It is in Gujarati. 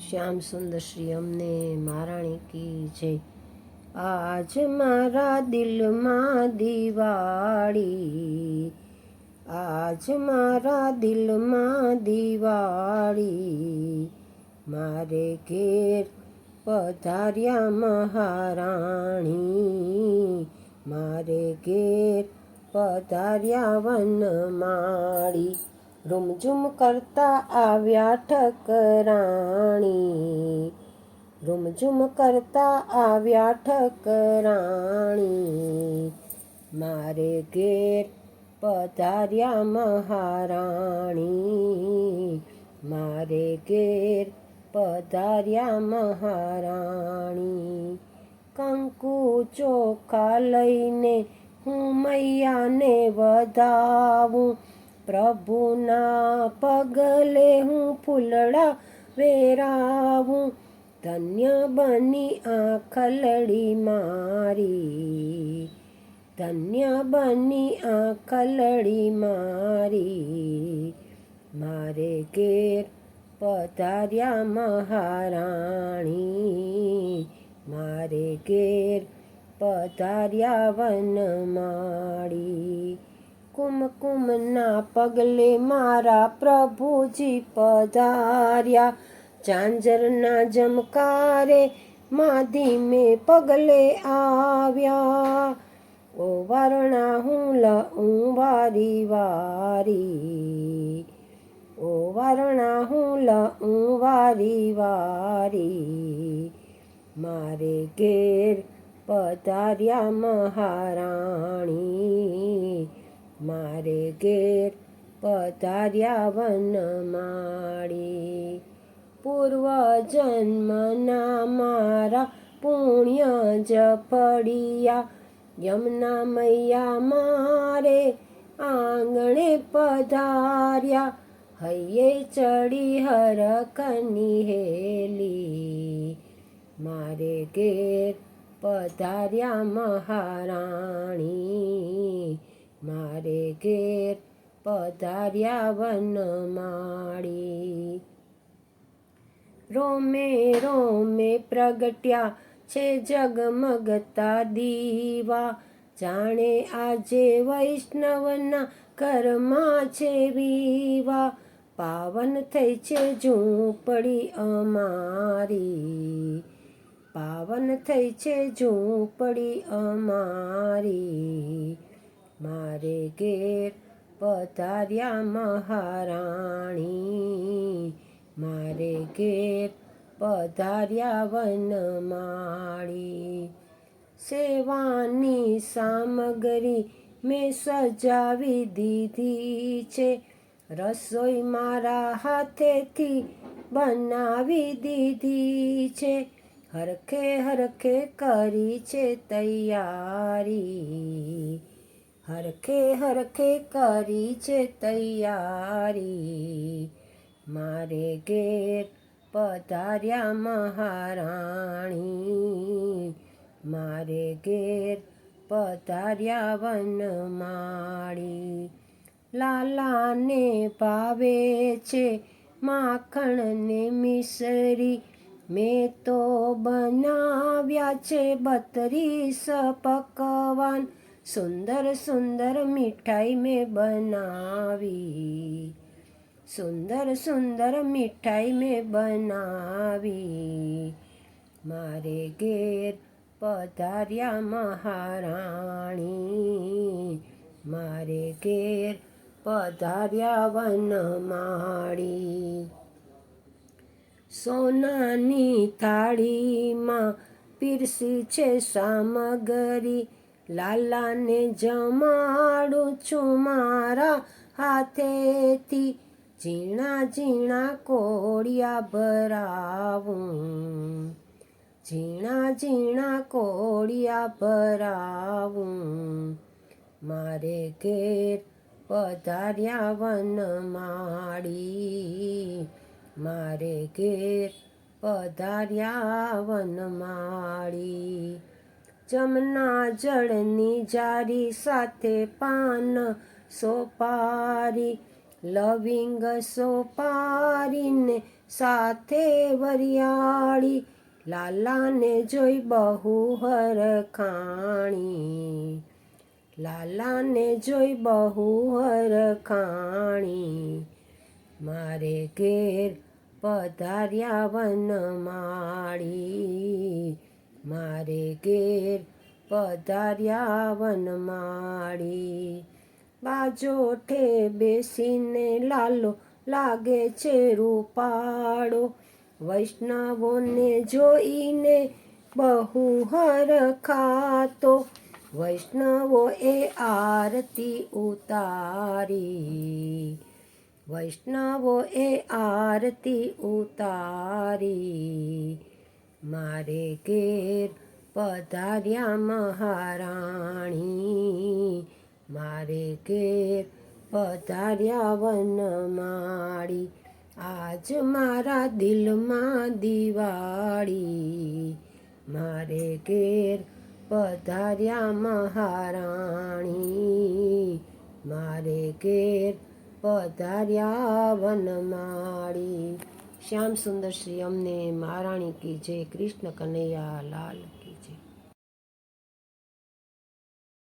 શ્યામ સુંદર શ્રી અમને મહારાણી કી જય। આજ મારા દિલમાં દિવાળી, આજ મારા દિલમાં દિવાળી, મારે ઘેર પધાર્યા મહારાણી, મારે ઘેર પધાર્યા વનમાળી, રૂમઝૂમ કરતા આવ્યા ઠકરાણી, રૂમઝૂમ કરતા આવ્યા ઠકરાણી, મારે ઘેર પધાર્યા મહારાણી, મારે ઘેર પધાર્યા મહારાણી। કંકુ ચોખા લઈને હું મૈયાને વધાવું, પ્રભુના પગલે હું ફૂલડા વેરાવું, ધન્ય બની આંખલડી મારી, ધન્ય બની આંખલડી મારી, મારે ઘેર પધાર્યા મહારાણી, મારે ઘેર પધાર્યા વનમાળી, કુમકુમના પગલે મારા પ્રભુજી પધાર્યા, ઝાંઝરના ઝમકારે મા ધીમે પગલે આવ્યા, ઓ વારણા હું લઉં વારી વારી, ઓ વારણા હું લઉં વારી વારી, મારે ઘેર પધાર્યા મહારાણી, મારે ઘેર પધાર્યા વનમાળી, પૂર્વજન્મના મારા પુણ્ય જ ફળિયા, યમુના મૈયા મારે આંગણે પધાર્યા, હૈયે ચડી હરખની હેલી, મારે ઘેર પધાર્યા મહારાણી, મારે ઘેર પધાર્યા વનમાળી, રોમે રોમે પ્રગટ્યા છે જગમગતા દીવા, જાણે આજે વૈષ્ણવના ઘરમાં છે વિવા, પાવન થઈ છે ઝૂંપડી અમારી, પાવન થઈ છે ઝૂંપડી અમારી, મારે ઘેર પધાર્યા મહારાણી, મારે ઘેર પધાર્યા વનમાળી, સેવાની સામગ્રી મેં સજાવી દીધી છે, રસોઈ મારા હાથેથી બનાવી દીધી છે, હરખે હરખે કરી છે તૈયારી, હરખે હરખે કરી છે તૈયારી, મારે ઘેર પધાર્યા મહારાણી, મારે ઘેર પધાર્યા વનમાળી, લાલાને ભાવે છે માખણને મિસરી, મેં તો બનાવ્યા છે 32 પકવાન, સુંદર સુંદર મીઠાઈ મેં બનાવી, સુંદર સુંદર મીઠાઈ મેં બનાવી, મારે ઘેર પધાર્યા મહારાણી, મારે ઘેર પધાર્યા વનમાળી, સોનાની થાળીમાં પીરસી છે સામગરી, લાલાને જમાડું છું મારા હાથેથી, ઝીણા ઝીણા કોળિયા ભરાવું, ઝીણા ઝીણા કોળિયા ભરાવું, મારે ઘેર પધાર્યા વનમાળી, મારે ઘેર પધાર્યા વનમાળી, જમના જળની જારી સાથે પાન સોપારી, લવિંગ સોપારીને સાથે વરિયાળી, લાલાને જોઈ બહુ હરખાણી, લાલાને જોઈ બહુ હરખાણી. મારે ઘેર પધાર્યા વનમાળી, મારે ઘેર પધાર્યા વનમાળી. બાજોઠે બેસીને લાલો લાગે છે રૂપાળો, વૈષ્ણવોને જોઈને બહુ હરખાતો, વૈષ્ણવોએ આરતી ઉતારી, વૈષ્ણવોએ આરતી ઉતારી. મારે ઘેર પધાર્યા મહારાણી, મારે ઘેર પધાર્યા વનમાળી. આજ મારા દિલમાં દિવાળી, મારે ઘેર પધાર્યા મહારાણી, મારે ઘેર પધાર્યા વનમાળી. શ્યામ સુંદર શ્રી અમને મહારાણી કી જય. કૃષ્ણ કનૈયા લાલ.